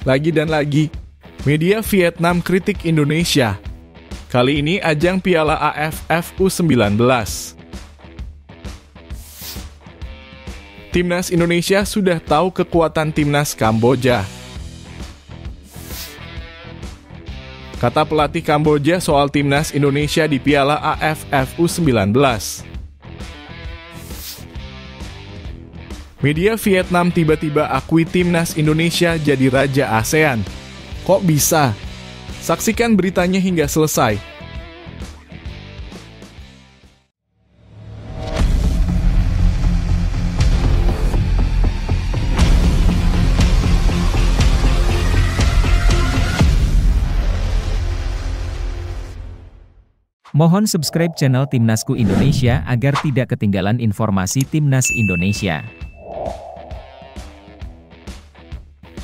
Lagi dan lagi, media Vietnam kritik Indonesia. Kali ini ajang Piala AFF U19. Timnas Indonesia sudah tahu kekuatan timnas Kamboja. Kata pelatih Kamboja soal timnas Indonesia di Piala AFF U19. Media Vietnam tiba-tiba akui timnas Indonesia jadi raja ASEAN. Kok bisa? Saksikan beritanya hingga selesai. Mohon subscribe channel Timnasku Indonesia agar tidak ketinggalan informasi Timnas Indonesia.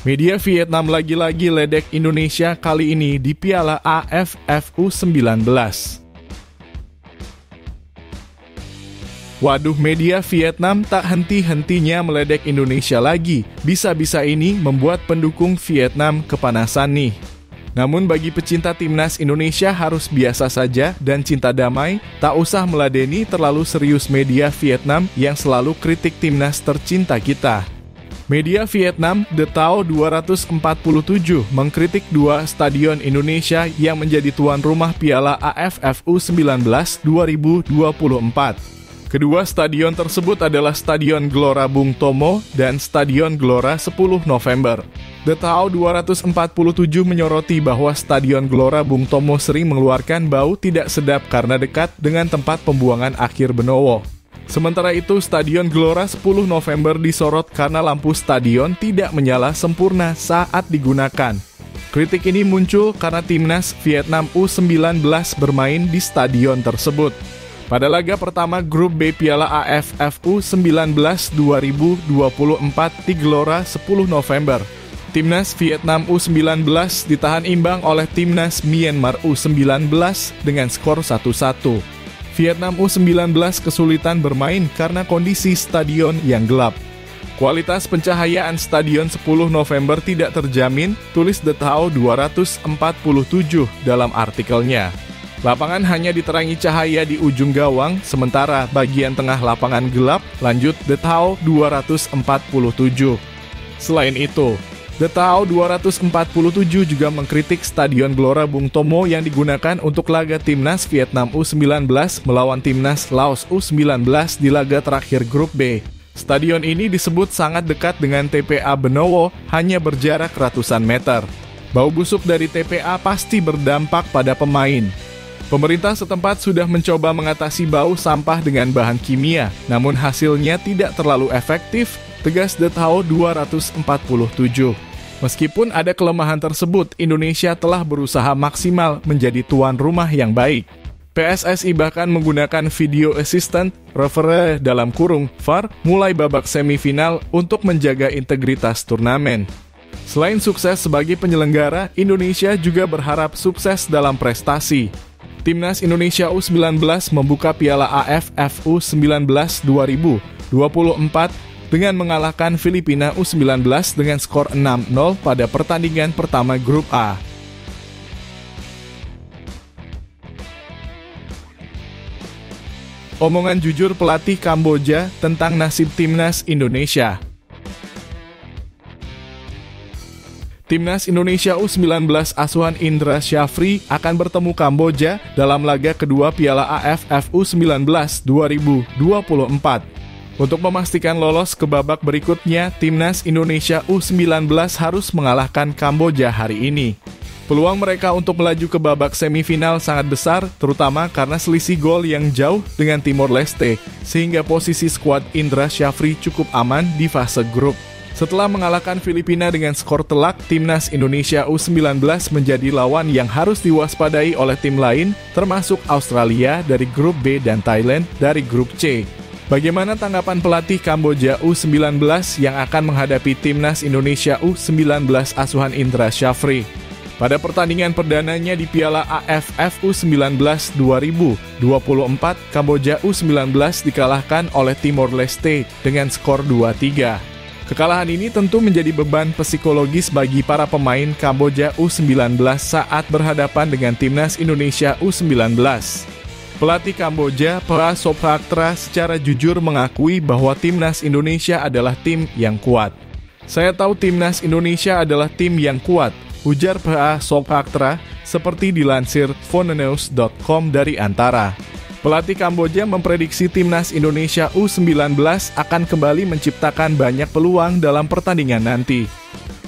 Media Vietnam lagi-lagi ledek Indonesia kali ini di Piala AFF U19. Waduh, media Vietnam tak henti-hentinya meledek Indonesia lagi. Bisa-bisa ini membuat pendukung Vietnam kepanasan nih. Namun bagi pecinta timnas Indonesia harus biasa saja dan cinta damai, tak usah meladeni terlalu serius media Vietnam yang selalu kritik timnas tercinta kita. Media Vietnam The Tao 247 mengkritik dua stadion Indonesia yang menjadi tuan rumah Piala AFF U19 2024. Kedua stadion tersebut adalah Stadion Gelora Bung Tomo dan Stadion Gelora 10 November. The Tao 247 menyoroti bahwa Stadion Gelora Bung Tomo sering mengeluarkan bau tidak sedap karena dekat dengan tempat pembuangan akhir Benowo. Sementara itu, Stadion Gelora 10 November disorot karena lampu stadion tidak menyala sempurna saat digunakan. Kritik ini muncul karena timnas Vietnam U19 bermain di stadion tersebut. Pada laga pertama grup B Piala AFF U19 2024 di Gelora 10 November, timnas Vietnam U19 ditahan imbang oleh timnas Myanmar U19 dengan skor 1-1. Vietnam U19 kesulitan bermain karena kondisi stadion yang gelap. Kualitas pencahayaan Stadion 10 November tidak terjamin, tulis The Tao 247 dalam artikelnya. Lapangan hanya diterangi cahaya di ujung gawang, sementara bagian tengah lapangan gelap, lanjut The Tao 247. Selain itu, The Tao 247 juga mengkritik Stadion Gelora Bung Tomo yang digunakan untuk laga timnas Vietnam U19 melawan timnas Laos U19 di laga terakhir grup B. Stadion ini disebut sangat dekat dengan TPA Benowo, hanya berjarak ratusan meter. Bau busuk dari TPA pasti berdampak pada pemain. Pemerintah setempat sudah mencoba mengatasi bau sampah dengan bahan kimia, namun hasilnya tidak terlalu efektif, tegas The Tao 247. Meskipun ada kelemahan tersebut, Indonesia telah berusaha maksimal menjadi tuan rumah yang baik. PSSI bahkan menggunakan video assistant referee dalam kurung VAR mulai babak semifinal untuk menjaga integritas turnamen. Selain sukses sebagai penyelenggara, Indonesia juga berharap sukses dalam prestasi. Timnas Indonesia U19 membuka Piala AFF U19 2024 dengan mengalahkan Filipina U19 dengan skor 6-0 pada pertandingan pertama grup A. Omongan jujur pelatih Kamboja tentang nasib timnas Indonesia. Timnas Indonesia U19 asuhan Indra Syafri akan bertemu Kamboja dalam laga kedua Piala AFF U19 2024. Untuk memastikan lolos ke babak berikutnya, timnas Indonesia U19 harus mengalahkan Kamboja hari ini. Peluang mereka untuk melaju ke babak semifinal sangat besar, terutama karena selisih gol yang jauh dengan Timor Leste, sehingga posisi skuad Indra Syafri cukup aman di fase grup. Setelah mengalahkan Filipina dengan skor telak, timnas Indonesia U19 menjadi lawan yang harus diwaspadai oleh tim lain, termasuk Australia dari grup B dan Thailand dari grup C. Bagaimana tanggapan pelatih Kamboja U19 yang akan menghadapi timnas Indonesia U19 asuhan Indra Syafri? Pada pertandingan perdananya di Piala AFF U19 2024, Kamboja U19 dikalahkan oleh Timor Leste dengan skor 2-3. Kekalahan ini tentu menjadi beban psikologis bagi para pemain Kamboja U19 saat berhadapan dengan timnas Indonesia U19. Pelatih Kamboja, Pha Sophaktra, secara jujur mengakui bahwa timnas Indonesia adalah tim yang kuat. "Saya tahu timnas Indonesia adalah tim yang kuat," ujar Pha Sophaktra, seperti dilansir phonenews.com dari Antara. Pelatih Kamboja memprediksi timnas Indonesia U19 akan kembali menciptakan banyak peluang dalam pertandingan nanti.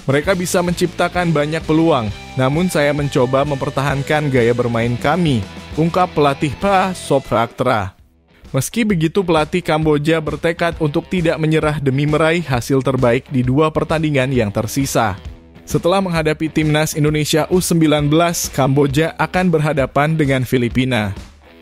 "Mereka bisa menciptakan banyak peluang, namun saya mencoba mempertahankan gaya bermain kami," ungkap pelatih Pha Sophaktra. Meski begitu, pelatih Kamboja bertekad untuk tidak menyerah demi meraih hasil terbaik di 2 pertandingan yang tersisa. Setelah menghadapi timnas Indonesia U19, Kamboja akan berhadapan dengan Filipina.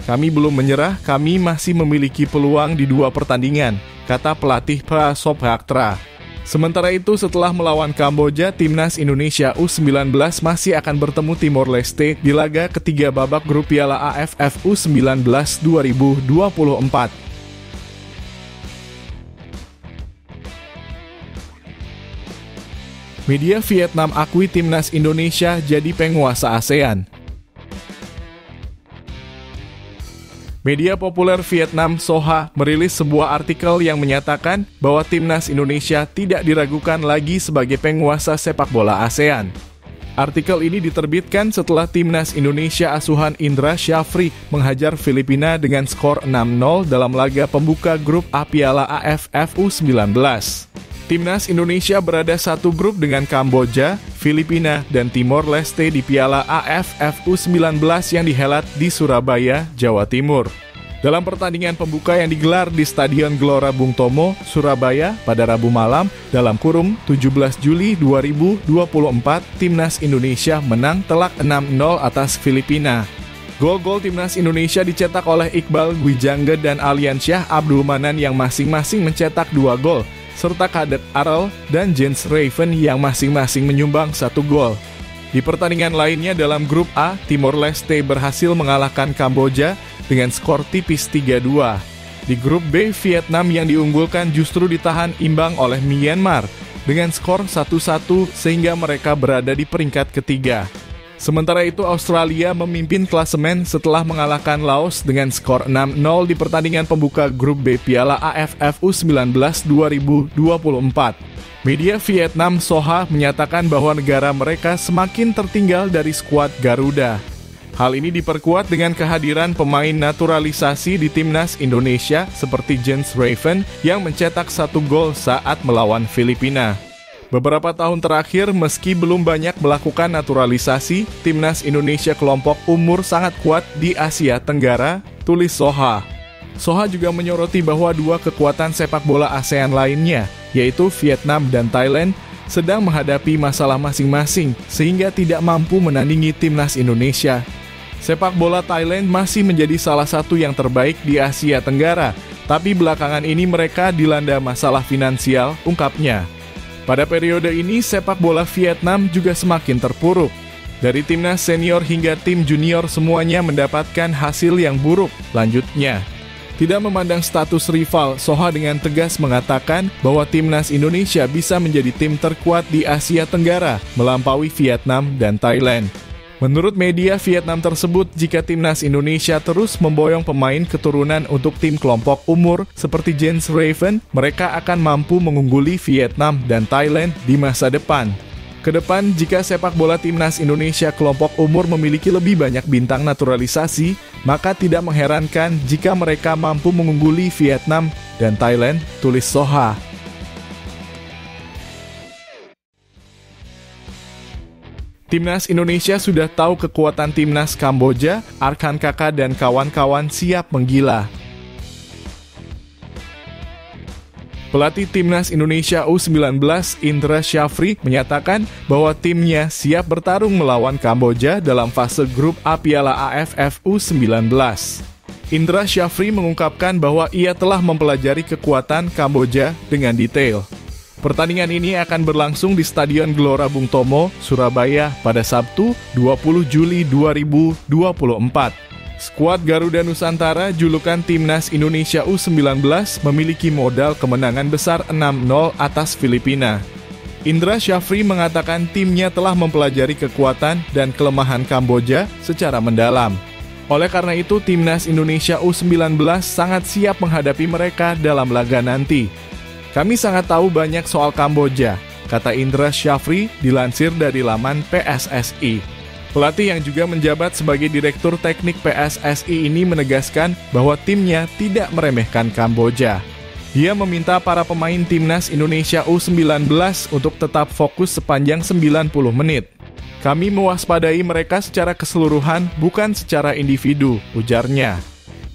"Kami belum menyerah, kami masih memiliki peluang di 2 pertandingan," kata pelatih Pha Sophaktra. Sementara itu, setelah melawan Kamboja, timnas Indonesia U19 masih akan bertemu Timor Leste di laga ketiga babak grup Piala AFF U19 2024. Media Vietnam akui timnas Indonesia jadi penguasa ASEAN. Media populer Vietnam Soha merilis sebuah artikel yang menyatakan bahwa timnas Indonesia tidak diragukan lagi sebagai penguasa sepak bola ASEAN. Artikel ini diterbitkan setelah timnas Indonesia asuhan Indra Syafri menghajar Filipina dengan skor 6-0 dalam laga pembuka grup A Piala AFF U19. Timnas Indonesia berada satu grup dengan Kamboja, Filipina, dan Timor Leste di Piala AFF U19 yang dihelat di Surabaya, Jawa Timur. Dalam pertandingan pembuka yang digelar di Stadion Gelora Bung Tomo, Surabaya pada Rabu malam, dalam kurung 17 Juli 2024, Timnas Indonesia menang telak 6-0 atas Filipina. Gol-gol Timnas Indonesia dicetak oleh Iqbal Gwijangge dan Aliansyah Abdul Manan yang masing-masing mencetak 2 gol, serta Kadet Arel dan Jens Raven yang masing-masing menyumbang 1 gol. Di pertandingan lainnya dalam grup A, Timor Leste berhasil mengalahkan Kamboja dengan skor tipis 3-2. Di grup B, Vietnam yang diunggulkan justru ditahan imbang oleh Myanmar dengan skor 1-1 sehingga mereka berada di peringkat ketiga. Sementara itu, Australia memimpin klasemen setelah mengalahkan Laos dengan skor 6-0 di pertandingan pembuka grup B Piala AFF U19 2024. Media Vietnam Soha menyatakan bahwa negara mereka semakin tertinggal dari skuad Garuda. Hal ini diperkuat dengan kehadiran pemain naturalisasi di timnas Indonesia seperti Jens Raven yang mencetak 1 gol saat melawan Filipina. Beberapa tahun terakhir, meski belum banyak melakukan naturalisasi, timnas Indonesia kelompok umur sangat kuat di Asia Tenggara, tulis Soha. Soha juga menyoroti bahwa 2 kekuatan sepak bola ASEAN lainnya, yaitu Vietnam dan Thailand, sedang menghadapi masalah masing-masing sehingga tidak mampu menandingi timnas Indonesia. Sepak bola Thailand masih menjadi salah satu yang terbaik di Asia Tenggara, tapi belakangan ini mereka dilanda masalah finansial, ungkapnya. Pada periode ini, sepak bola Vietnam juga semakin terpuruk. Dari timnas senior hingga tim junior semuanya mendapatkan hasil yang buruk, lanjutnya. Tidak memandang status rival, Soha dengan tegas mengatakan bahwa timnas Indonesia bisa menjadi tim terkuat di Asia Tenggara, melampaui Vietnam dan Thailand. Menurut media Vietnam tersebut, jika timnas Indonesia terus memboyong pemain keturunan untuk tim kelompok umur seperti Jens Raven, mereka akan mampu mengungguli Vietnam dan Thailand di masa depan. Kedepan, jika sepak bola timnas Indonesia kelompok umur memiliki lebih banyak bintang naturalisasi, maka tidak mengherankan jika mereka mampu mengungguli Vietnam dan Thailand, tulis Soha. Timnas Indonesia sudah tahu kekuatan timnas Kamboja, Arkan Kakak dan kawan-kawan siap menggila. Pelatih timnas Indonesia U19 Indra Syafri menyatakan bahwa timnya siap bertarung melawan Kamboja dalam fase grup A Piala AFF U19. Indra Syafri mengungkapkan bahwa ia telah mempelajari kekuatan Kamboja dengan detail. Pertandingan ini akan berlangsung di Stadion Gelora Bung Tomo, Surabaya pada Sabtu 20 Juli 2024. Skuad Garuda Nusantara julukan Timnas Indonesia U19 memiliki modal kemenangan besar 6-0 atas Filipina. Indra Syafri mengatakan timnya telah mempelajari kekuatan dan kelemahan Kamboja secara mendalam. Oleh karena itu, Timnas Indonesia U19 sangat siap menghadapi mereka dalam laga nanti. Kami sangat tahu banyak soal Kamboja, kata Indra Syafri dilansir dari laman PSSI. Pelatih yang juga menjabat sebagai Direktur Teknik PSSI ini menegaskan bahwa timnya tidak meremehkan Kamboja. Dia meminta para pemain Timnas Indonesia U19 untuk tetap fokus sepanjang 90 menit. Kami mewaspadai mereka secara keseluruhan, bukan secara individu, ujarnya.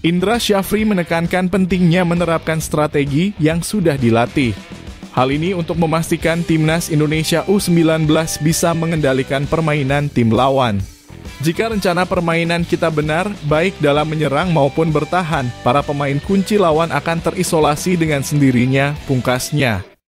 Indra Syafri menekankan pentingnya menerapkan strategi yang sudah dilatih. Hal ini untuk memastikan Timnas Indonesia U19 bisa mengendalikan permainan tim lawan. Jika rencana permainan kita benar, baik dalam menyerang maupun bertahan, para pemain kunci lawan akan terisolasi dengan sendirinya, pungkasnya.